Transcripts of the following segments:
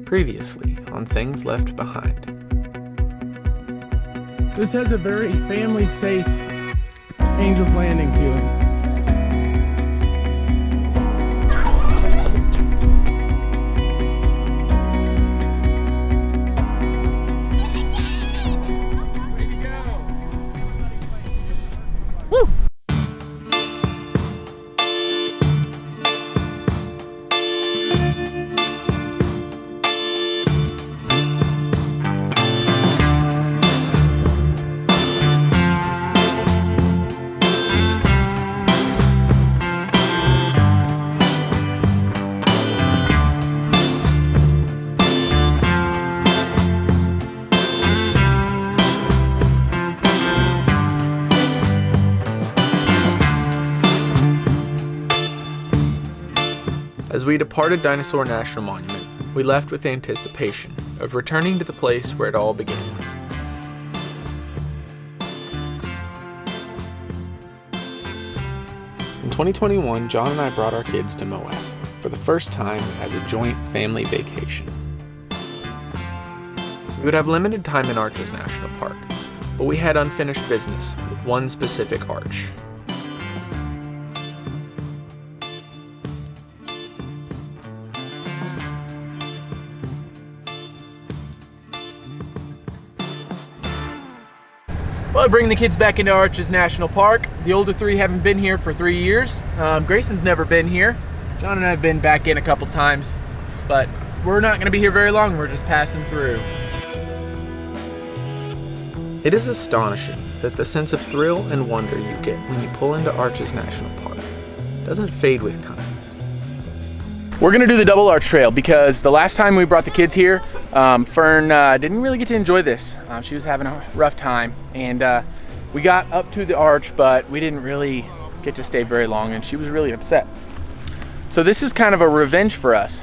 Previously on Things Left Behind. This has a very family-safe Angel's Landing feeling. As we departed Dinosaur National Monument, we left with anticipation of returning to the place where it all began. In 2021, John and I brought our kids to Moab for the first time as a joint family vacation. We would have limited time in Arches National Park, but we had unfinished business with one specific arch. Well, bringing the kids back into Arches National Park. The older three haven't been here for 3 years. Grayson's never been here. John and I have been back in a couple times, but we're not going to be here very long. We're just passing through. It is astonishing that the sense of thrill and wonder you get when you pull into Arches National Park doesn't fade with time. We're gonna do the double arch trail because the last time we brought the kids here, Fern didn't really get to enjoy this. She was having a rough time, and we got up to the arch, but we didn't really get to stay very long, and she was really upset. So this is kind of a revenge for us.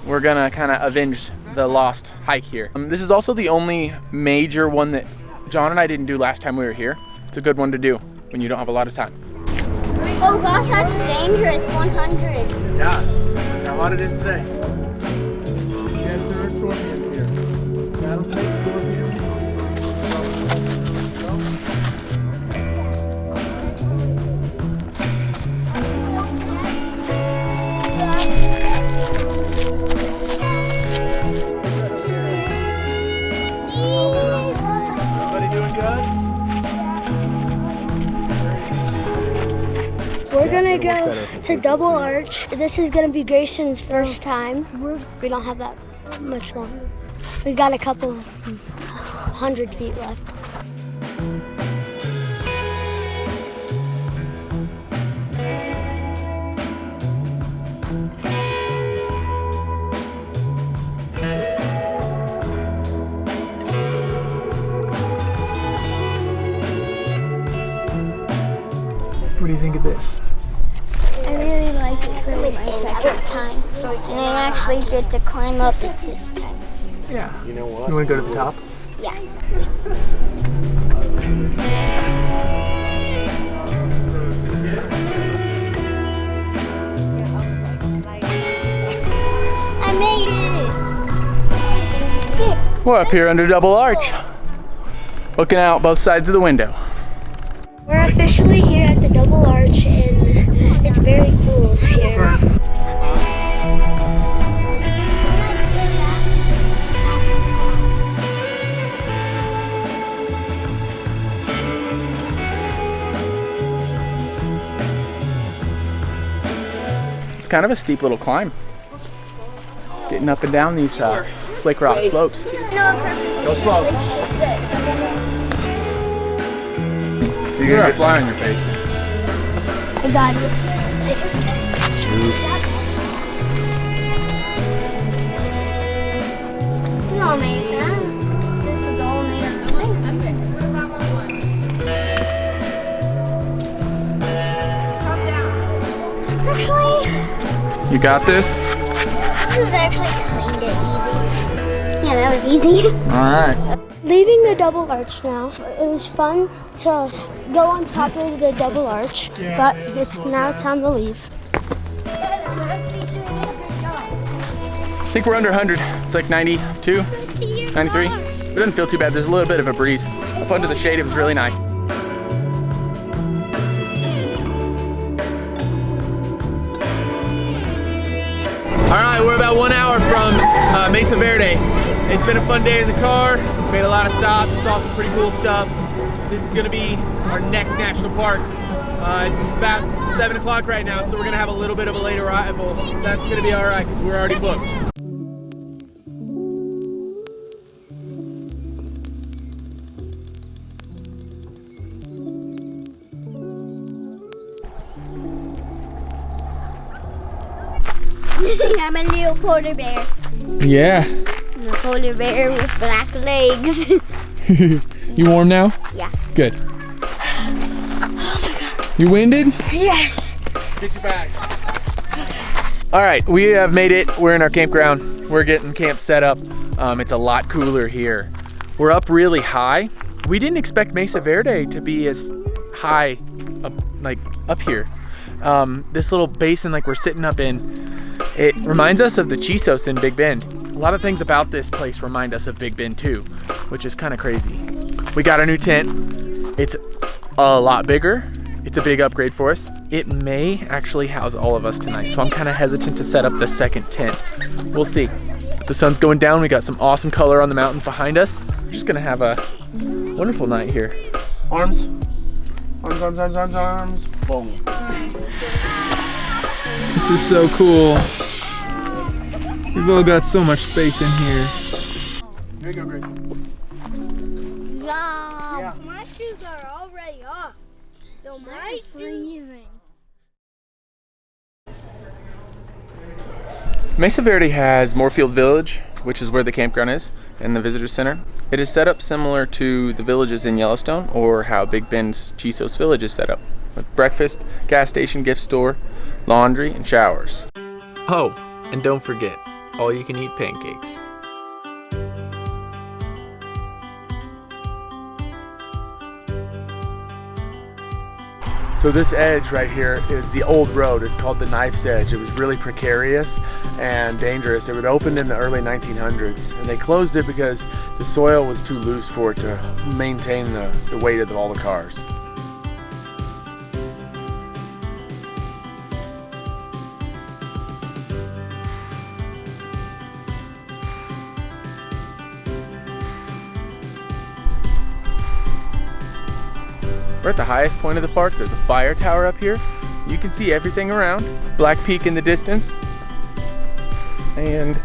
We're gonna kind of avenge the lost hike here. This is also the only major one that John and I didn't do last time we were here. It's a good one to do when you don't have a lot of time. Oh gosh, that's dangerous, 100. Yeah, that's how hot it is today. Yes, there are scorpions here. Rattlesnakes, scorpions. Everybody doing good? We're gonna go to Double Arch. This is gonna be Grayson's first time. We don't have that much longer. We got a couple 100 feet left. What do you think of this? I really like it for my second time. And I actually get to climb up it this time. Yeah. You know what? You want to go to the top? Yeah. I made it! We're up here under Double Arch, looking out both sides of the window. We're officially here at the Double Arch, and it's very cool here. It's kind of a steep little climb. Getting up and down these slick rock slopes. Go slow. You're gonna fly on your face. I got it. No, Mason. This is all made of zinc. Actually, You got this? this is actually kinda easy. Yeah, that was easy. Alright. Leaving the Double Arch now. It was fun to go on top of the Double Arch, but it's now time to leave. I think we're under 100. It's like 92, 93. It doesn't feel too bad. There's a little bit of a breeze. Up under the shade, it was really nice. All right, we're about 1 hour from Mesa Verde. It's been a fun day in the car. Made a lot of stops, saw some pretty cool stuff. This is gonna be our next national park. It's about 7 o'clock right now, so we're gonna have a little bit of a late arrival. That's gonna be all right, because we're already booked. I'm a little polar bear. Yeah. I'm a polar bear with black legs. You warm now? Yeah. Good. You winded? Yes. Get your bags. All right, we have made it. We're in our campground. We're getting camp set up. It's a lot cooler here. We're up really high. We didn't expect Mesa Verde to be as high up here. This little basin like we're sitting up in, it reminds us of the Chisos in Big Bend. A lot of things about this place remind us of Big Bend too, which is kind of crazy. We got a new tent. It's a lot bigger. It's a big upgrade for us. It may actually house all of us tonight, so I'm kind of hesitant to set up the second tent. We'll see. The sun's going down. We got some awesome color on the mountains behind us. We're just gonna have a wonderful night here. Arms. Arms, arms, arms, arms, arms. Boom. This is so cool. We've all got so much space in here. Here you go, Grace. Yeah. My shoes are already off. So my freezing. Mesa Verde has Moorfield Village, which is where the campground is, and the visitor center. It is set up similar to the villages in Yellowstone, or how Big Bend's Chisos Village is set up, with breakfast, gas station, gift store, laundry, and showers. Oh, and don't forget, all you can eat pancakes. So this edge right here is the old road. It's called the Knife's Edge. It was really precarious and dangerous. It was opened in the early 1900s, and they closed it because the soil was too loose for it to maintain the weight of all the cars. We're at the highest point of the park. There's a fire tower up here. You can see everything around. Black Peak in the distance. And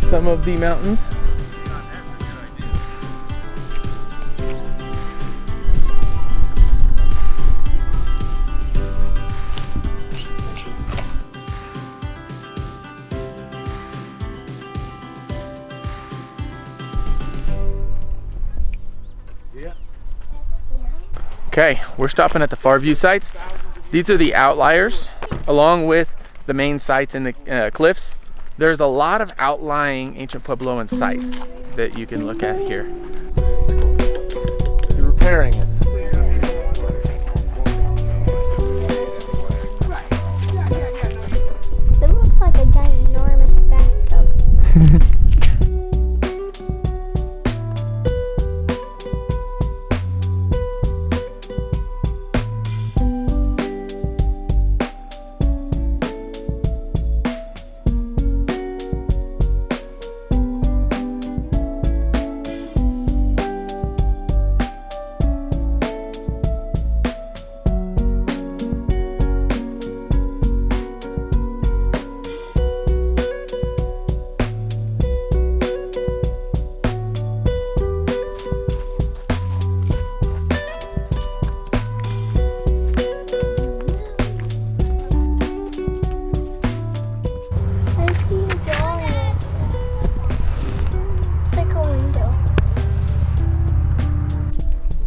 some of the mountains. Okay, we're stopping at the far view sites. These are the outliers, along with the main sites in the cliffs. There's a lot of outlying ancient Puebloan sites that you can look at here. You're repairing it. It looks like a ginormous bathtub.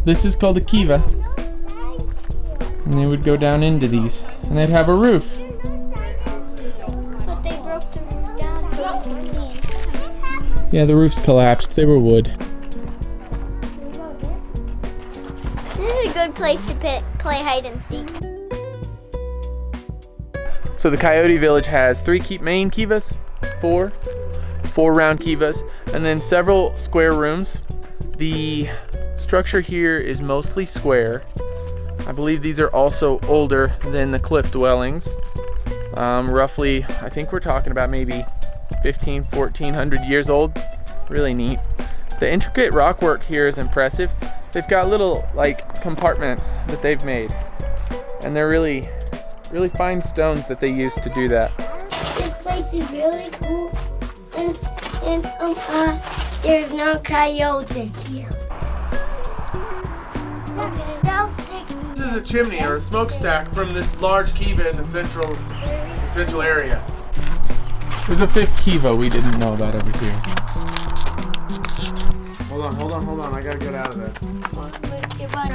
This is called a kiva. And they would go down into these. And they'd have a roof. But they broke them down so you can see. Yeah, the roofs collapsed. They were wood. This is a good place to play hide and seek. So the Coyote Village has 3 main kivas, 4, 4 round kivas, and then several square rooms. The structure here is mostly square. I believe these are also older than the cliff dwellings. Roughly, I think we're talking about maybe 1400 years old. Really neat. The intricate rockwork here is impressive. They've got little like compartments that they've made, and they're really fine stones that they use to do that. This place is really cool, and there's no coyotes in here. This is a chimney or a smokestack from this large kiva in the central area. There's a 5th kiva we didn't know about over here. Hold on. I gotta get out of this.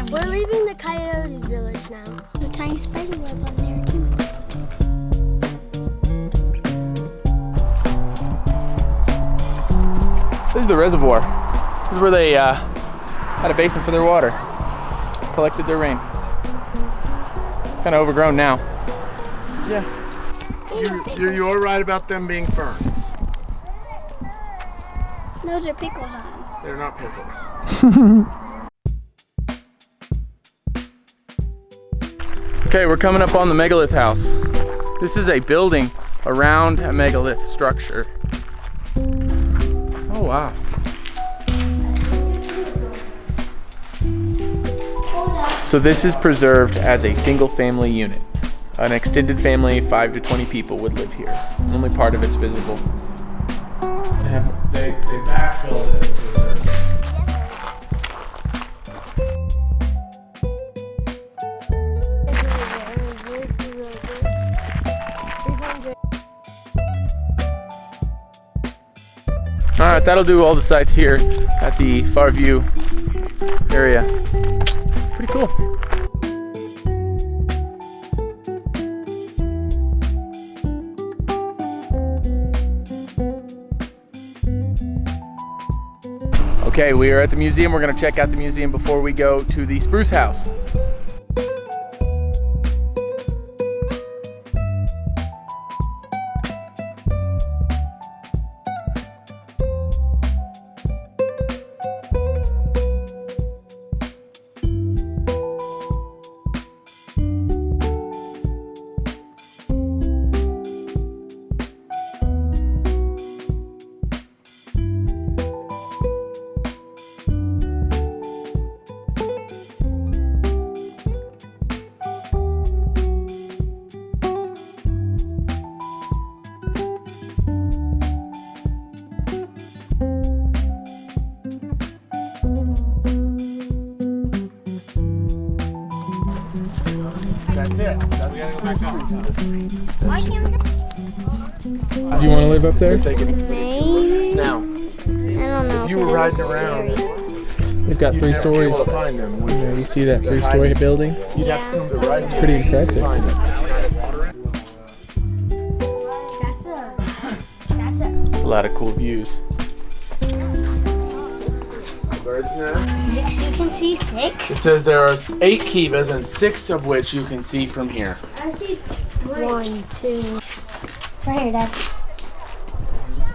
We're leaving the coyote village now. There's a tiny spider web on there too. This is the reservoir. This is where they had a basin for their water. Collected their rain. It's kind of overgrown now. Yeah. You're right about them being ferns. Those are pickles on them. They're not pickles. Okay, we're coming up on the megalith house. This is a building around a megalith structure. Oh wow. So this is preserved as a single family unit. An extended family, 5 to 20 people would live here. Only part of it's visible. They backfilled it. Alright, that'll do all the sites here at the Far View area. Pretty cool. Okay, we are at the museum. We're going to check out the museum before we go to the Spruce House. That's it. We gotta go back up. Do you want to live up there? Maybe. Now, I don't know. if you were riding around, They've got 3 stories. Yeah, you see that 3-story building? you'd have to come to right. It's pretty impressive. That's a A lot of cool views. Bird's nest. 6. You can see 6. It says there are 8 kivas and 6 of which you can see from here. I see 3. 1, 2. Right here, Dad.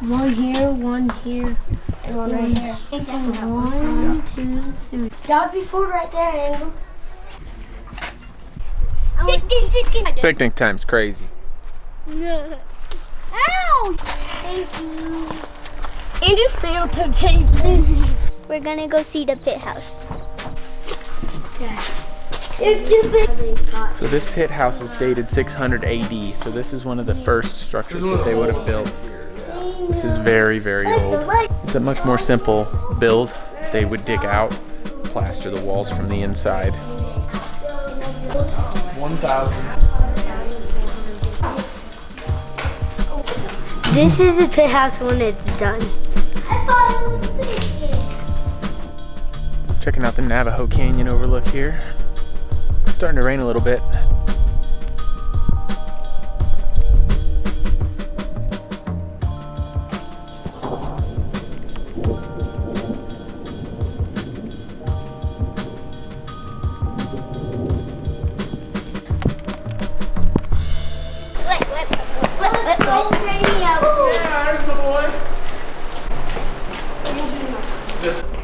1 here, 1 here, and 1 right here. 1, 2, 3. That would be 4 right there, Andrew. Chicken. Picnic time's crazy. No. Ow! Thank you. Andrew failed to chase me. We're gonna go see the pit house. It's too big. So this pit house is dated 600 AD. So this is one of the first structures that they would have built. This is very, very old. It's a much more simple build. They would dig out, plaster the walls from the inside. 1,000. This is the pit house when it's done. Checking out the Navajo Canyon overlook here. It's starting to rain a little bit.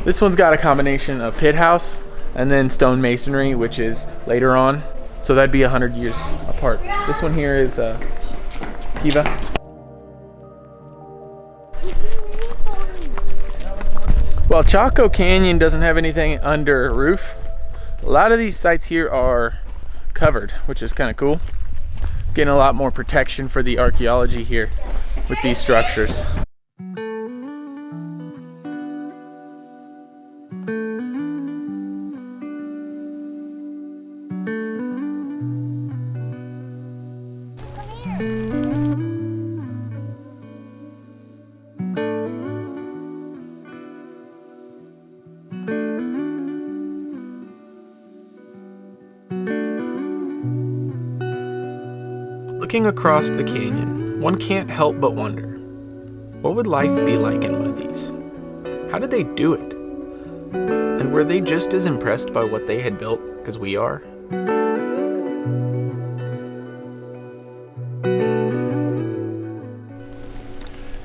This one's got a combination of pit house and then stone masonry, which is later on. So that'd be 100 years apart. This one here is Kiva. Well, Chaco Canyon doesn't have anything under a roof. A lot of these sites here are covered, which is kind of cool. Getting a lot more protection for the archaeology here with these structures. Looking across the canyon, one can't help but wonder, what would life be like in one of these? How did they do it? And were they just as impressed by what they had built as we are?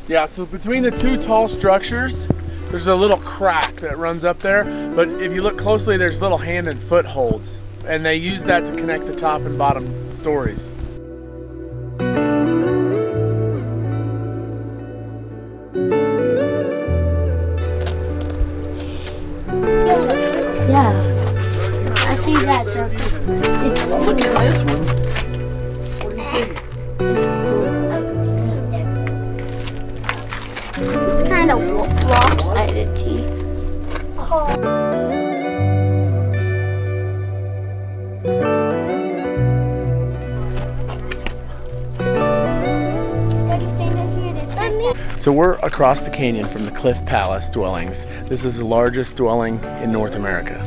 Yeah, so between the two tall structures, there's a little crack that runs up there, but if you look closely, there's little hand and foot holds, and they use that to connect the top and bottom stories. Yeah, I see that circle. Look at this one. It's kind of lopsided, T. So we're across the canyon from the Cliff Palace dwellings. This is the largest dwelling in North America.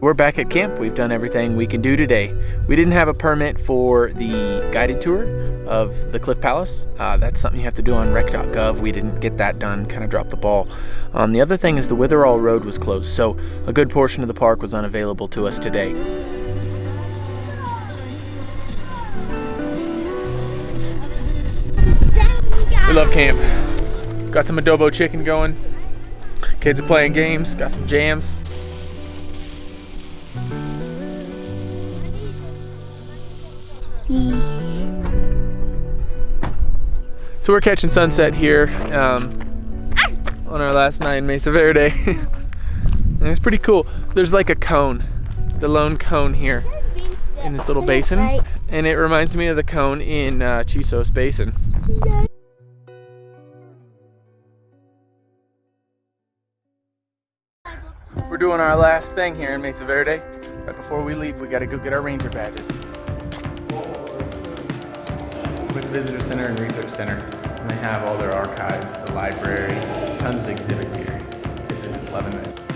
We're back at camp. We've done everything we can do today. We didn't have a permit for the guided tour of the Cliff Palace. That's something you have to do on rec.gov. We didn't get that done, kind of dropped the ball. The other thing is the Witherall Road was closed, so a good portion of the park was unavailable to us today. We love camp. Got some adobo chicken going. Kids are playing games, got some jams. So we're catching sunset here on our last night in Mesa Verde. And it's pretty cool. There's like a cone, the lone cone here in this little basin. And it reminds me of the cone in Chisos Basin. We're doing our last thing here in Mesa Verde. Right before we leave, we gotta go get our ranger badges. With the Visitor Center and Research Center, and they have all their archives, the library, tons of exhibits here. Kids are just loving it.